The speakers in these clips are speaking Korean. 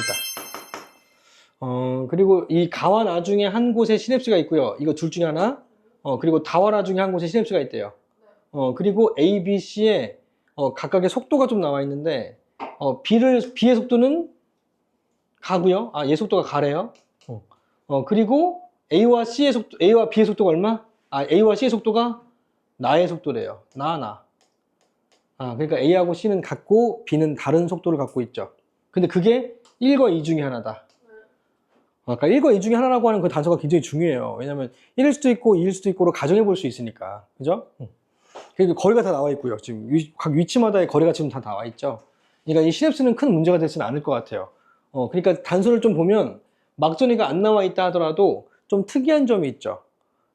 됐다. 그리고 이 가와 나 중에 한 곳에 시냅스가 있고요. 이거 둘 중에 하나. 그리고 다와 나 중에 한 곳에 시냅스가 있대요. 그리고 A, B, C에 각각의 속도가 좀 나와 있는데 B의 속도는 가고요. 얘 속도가 가래요. 그리고 A와 B의 속도가 얼마? A와 C의 속도가 나의 속도래요. 나. 그러니까 A하고 C는 같고 B는 다른 속도를 갖고 있죠. 근데 그게 1과 2 중에 하나다. 그러니까 1과 2 중에 하나라고 하는 그 단서가 굉장히 중요해요. 왜냐면 1일 수도 있고 2일 수도 있고로 가정해 볼 수 있으니까. 그죠? 그리고 거리가 다 나와 있고요. 지금 각 위치마다의 거리가 지금 다 나와 있죠. 그러니까 이 시냅스는 큰 문제가 되지는 않을 것 같아요. 그러니까 단서를 좀 보면 막전이가 안 나와 있다 하더라도 좀 특이한 점이 있죠.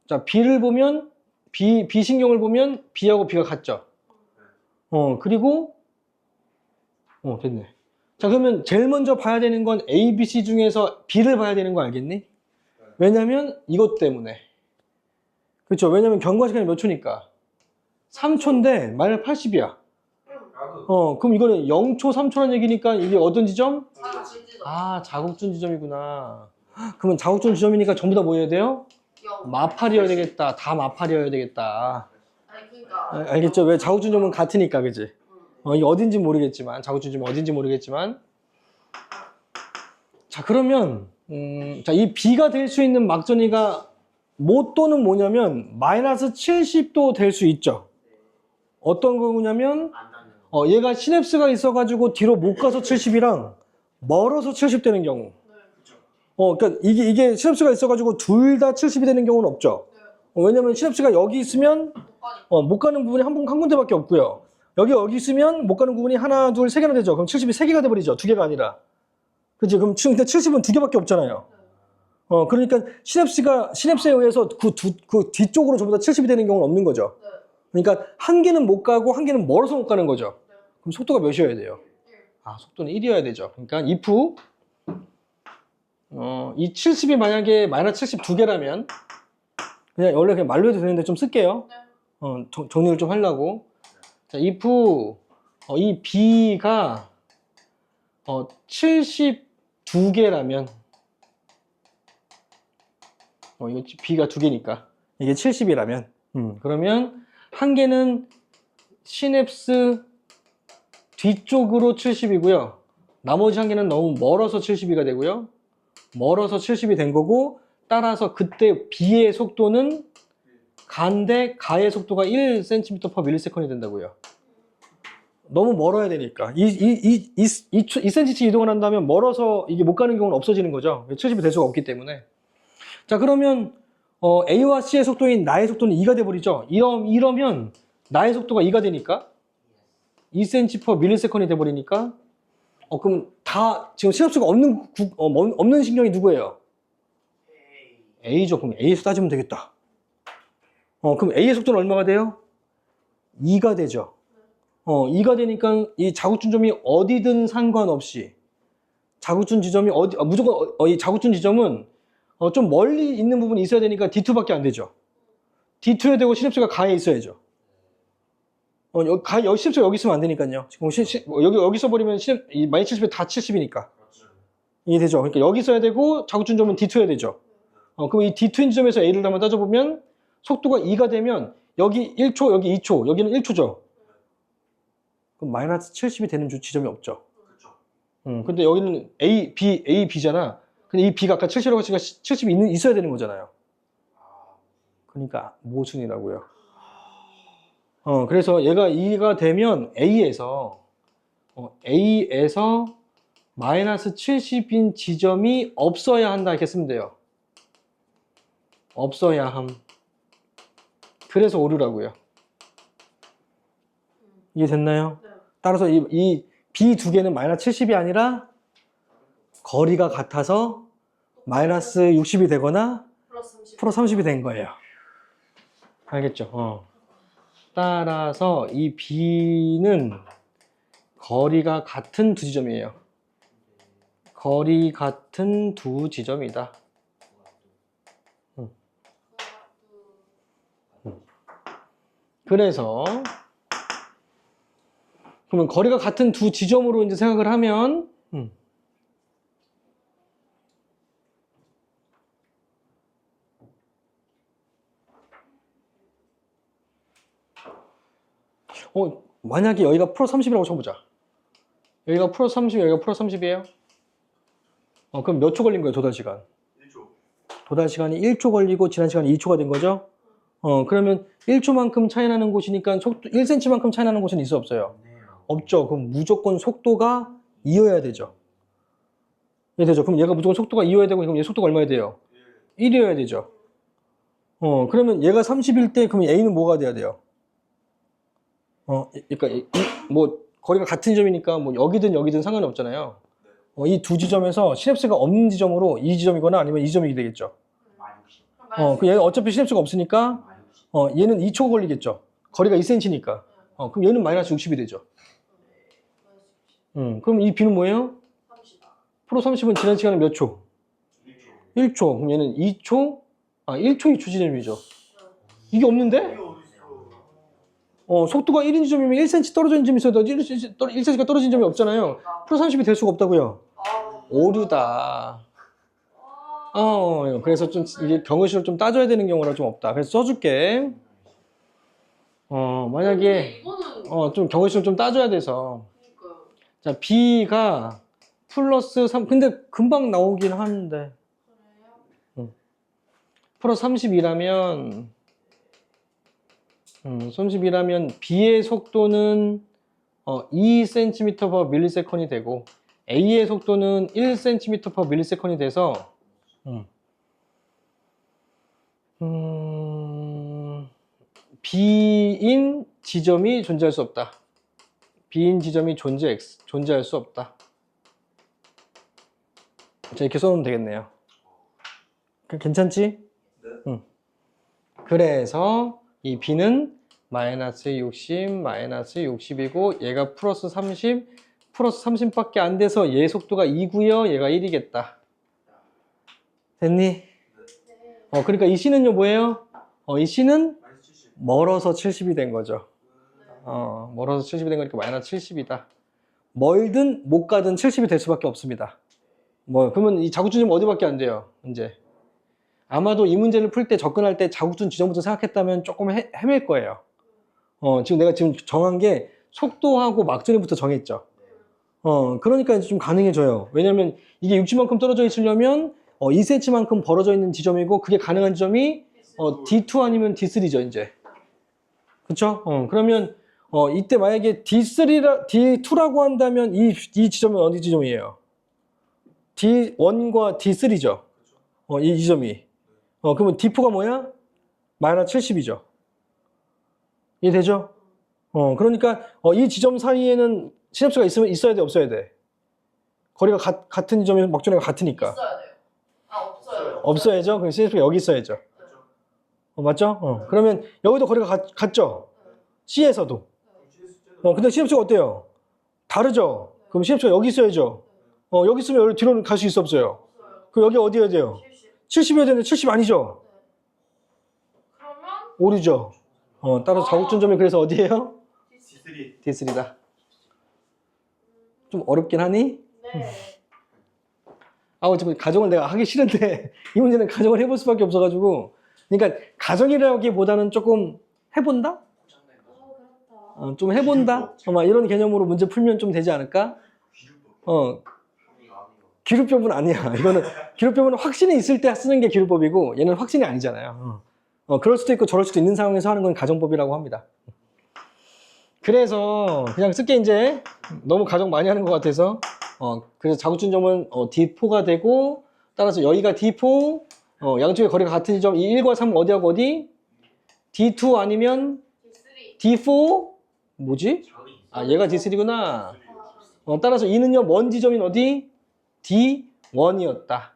자, B를 보면 B 신경을 보면 B하고 B가 같죠. 그리고 됐네. 자, 그러면 제일 먼저 봐야 되는 건 A, B, C 중에서 B를 봐야 되는 거 알겠니? 왜냐면 이것 때문에. 그렇죠. 왜냐면 경과 시간이 몇 초니까? 3초인데 마이너스 80이야. 그럼 이거는 0초, 3초라는 얘기니까 이게 어떤 지점? 자국준 지점이구나. 그러면 자국준 지점이니까 전부 다 뭐 해야 돼요? 마팔이어야 되겠다. 다 마팔이어야 되겠다. 알겠죠? 왜 자국준 지점은 같으니까, 그지? 이게 어딘지 모르겠지만, 자국준 지점 어딘지 모르겠지만. 자, 그러면 자, 이 B가 될 수 있는 막전이가 뭐 또는 뭐냐면 마이너스 70도 될 수 있죠. 어떤 거냐면 얘가 시냅스가 있어가지고 뒤로 못 가서 70이랑 멀어서 70 되는 경우. 그러니까 이게 시냅스가 있어가지고 둘 다 70이 되는 경우는 없죠. 왜냐면 시냅스가 여기 있으면 못 가는 부분이 한 군데밖에 없고요. 여기 있으면 못 가는 부분이 하나, 둘, 세 개나 되죠. 그럼 70이 세 개가 돼버리죠. 두 개가 아니라. 그치? 그럼 근데 70은 두 개밖에 없잖아요. 그러니까 시냅스에 의해서 그 뒤쪽으로 전부 다 70이 되는 경우는 없는 거죠. 그러니까 한 개는 못 가고 한 개는 멀어서 못 가는 거죠. 그럼 속도가 몇이어야 돼요? 속도는 1이어야 되죠. 그러니까 if 이 70이 만약에 마이너스 70 두 개라면 그냥 원래 그냥 말로 해도 되는데 좀 쓸게요. 정리를 좀 하려고. 자, if 이 B가 72개라면 이거 B가 두 개니까 이게 70이라면 그러면 한 개는 시냅스 뒤쪽으로 70이고요. 나머지 한 개는 너무 멀어서 72가 되고요. 멀어서 70이 된 거고 따라서 그때 B의 속도는 가인데 가의 속도가 1cm/ms이 된다고요. 너무 멀어야 되니까 2cm씩 이동을 한다면 멀어서 이게 못 가는 경우는 없어지는 거죠. 70이 될 수가 없기 때문에. 자, 그러면 A와 C의 속도인 나의 속도는 2가 돼버리죠. 이러면 나의 속도가 2가 되니까 2cm/ms이 돼버리니까 그럼 다 지금 시냅스가 없는 신경이 누구예요? A죠. 그럼 A에서 따지면 되겠다. 그럼 A의 속도는 얼마가 돼요? 2가 되죠. 2가 되니까 이 자국준 점이 어디든 상관없이 자국준 지점이 무조건 이 자국준 지점은 좀 멀리 있는 부분이 있어야 되니까 D2밖에 안 되죠. D2에 되고 시냅스가 가에 있어야죠. 여기 시냅스가 여기 있으면 안 되니까요. 여기 써버리면 마이너스 70에 다 70이니까. 이해되죠? 그러니까 여기 써야 되고 자국준 점은 D2해야 되죠. 그럼 이 D2인 지점에서 A를 한번 따져보면 속도가 2가 되면 여기 1초, 여기 2초, 여기는 1초죠. 그럼 마이너스 70이 되는 지점이 없죠. 근데 여기는 A, B잖아. 근데 이 B가 아까 70이라고 했으니까 70이 있어야 되는 거잖아요. 그러니까 모순이라고요. 그래서 얘가 2가 되면 A에서 마이너스 70인 지점이 없어야 한다 이렇게 쓰면 돼요. 없어야 함. 그래서 오류라고요. 이해됐나요? 네. 따라서 이 B 두 개는 마이너스 70이 아니라 거리가 같아서 마이너스 60이 되거나 플러스 30이 된 거예요. 알겠죠? 따라서 이 B는 거리가 같은 두 지점이에요. 거리 같은 두 지점이다. 그래서 그러면 거리가 같은 두 지점으로 이제 생각을 하면 만약에 여기가 플러스 30이라고 쳐보자. 여기가 플러스 30, 여기가 플러스 30이에요. 그럼 몇 초 걸린 거예요, 도달 시간? 1초. 도달 시간이 1초 걸리고 지난 시간이 2초가 된 거죠? 그러면 1초만큼 차이 나는 곳이니까 속도 1cm만큼 차이 나는 곳은 있어 없어요? 없죠. 그럼 무조건 속도가 이어야 되죠. 되죠. 그럼 얘가 무조건 속도가 이어야 되고, 그럼 얘 속도가 얼마야 돼요? 1이어야 되죠. 그러면 얘가 30일 때, 그럼 A는 뭐가 돼야 돼요? 그러니까, 뭐, 거리가 같은 점이니까, 뭐, 여기든 상관이 없잖아요. 이 두 지점에서 시냅스가 없는 지점으로 이 지점이거나 아니면 이 점이 되겠죠. 그 얘는 어차피 시냅스가 없으니까, 얘는 2초 걸리겠죠. 거리가 2cm니까. 그럼 얘는 마이너스 60이 되죠. 그럼 이 B는 뭐예요? 프로 30은 지난 시간에 몇 초? 1초. 그럼 얘는 2초? 1초 2초 지점이죠. 이게 없는데? 속도가 1인 지점이면 1cm 떨어져 있는 점이 있어도 1cm가 떨어진 점이 없잖아요. 프로 30이 될 수가 없다고요. 오류다. 그래서 좀 이게 경우식으로 좀 따져야 되는 경우가 좀 없다. 그래서 써줄게. 만약에 좀 경우식으로 좀 따져야 돼서. 자, B가 플러스 3, 근데 금방 나오긴 하는데. 플러스 32라면, 32라면 B의 속도는 2cm/ms이 되고, A의 속도는 1cm/ms이 돼서, B인 지점이 존재할 수 없다. B인 지점이 존재할 수 없다. 자, 이렇게 써놓으면 되겠네요. 괜찮지? 네. 그래서 이 B는 마이너스 60, 마이너스 60이고 얘가 플러스 30, 플러스 30밖에 안 돼서 얘 속도가 2고요. 얘가 1이겠다. 됐니? 네. 그러니까 이 C는요 뭐예요? 이 C는 멀어서 70이 된 거죠. 멀어서 70이 된 거니까 마이너스 70이다. 멀든 못 가든 70이 될 수밖에 없습니다. 그러면 이 자국준 지점 어디밖에 안 돼요? 이제 아마도 이 문제를 풀 때 접근할 때 자국준 지점부터 생각했다면 조금 헤맬 거예요. 지금 내가 정한 게 속도하고 막전에부터 정했죠. 그러니까 이제 좀 가능해져요. 왜냐면 이게 60만큼 떨어져 있으려면 2cm만큼 벌어져 있는 지점이고 그게 가능한 지점이 D2 아니면 D3죠, 이제. 그쵸? 그러면 이때 만약에 D2라고 한다면 이 지점은 어디 지점이에요? D1과 D3죠. 이 지점이. 그러면 D4가 뭐야? 마이너스 70이죠. 이해되죠? 그러니까 이 지점 사이에는 시냅스가 있어야 돼, 없어야 돼? 거리가 같은 지점이 막전이가 같으니까. 있어야 돼요. 없어요. 없어야죠? 그럼 시냅스가 여기 있어야죠. 맞죠? 그러면 여기도 거리가 같죠? C에서도. 근데 시냅스가 어때요? 다르죠? 그럼 시냅스가 여기 있어야죠. 여기 있으면 여기 뒤로는 갈 수 있어, 없어요? 그럼 여기 어디여야 돼요? 70이어야 되는데 70 아니죠? 그러면 오류죠? 따라서 자국준점이 그래서 어디예요? D3. D3다. 좀 어렵긴 하니? 네. 지금 가정을 내가 하기 싫은데 이 문제는 가정을 해볼 수밖에 없어가지고, 그러니까 가정이라기보다는 조금 해본다? 그렇다. 좀 해본다? 이런 개념으로 문제 풀면 좀 되지 않을까? 기루법은 아니야. 이거는 기루법은 확신이 있을 때 쓰는 게 기루법이고 얘는 확신이 아니잖아요. 그럴 수도 있고 저럴 수도 있는 상황에서 하는 건 가정법이라고 합니다. 그래서 그냥 쓸게. 이제 너무 가정 많이 하는 것 같아서 그래서 자국준점은 D4가 되고, 따라서 여기가 D4, 양쪽의 거리가 같은 지점, 이 1과 3 어디하고 어디? D2 아니면 D4? 뭐지? 얘가 D3구나. 따라서 2는요 먼 지점인 어디? D1이었다.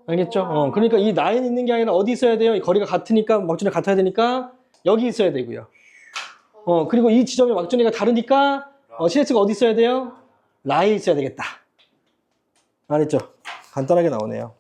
알겠죠? 그러니까 이 라인 있는 게 아니라 어디 있어야 돼요? 이 거리가 같으니까, 막전이 같아야 되니까 여기 있어야 되고요. 그리고 이 지점의 막전이가 다르니까 시냅스가 어디 있어야 돼요? 라인에 있어야 되겠다. 알겠죠? 간단하게 나오네요.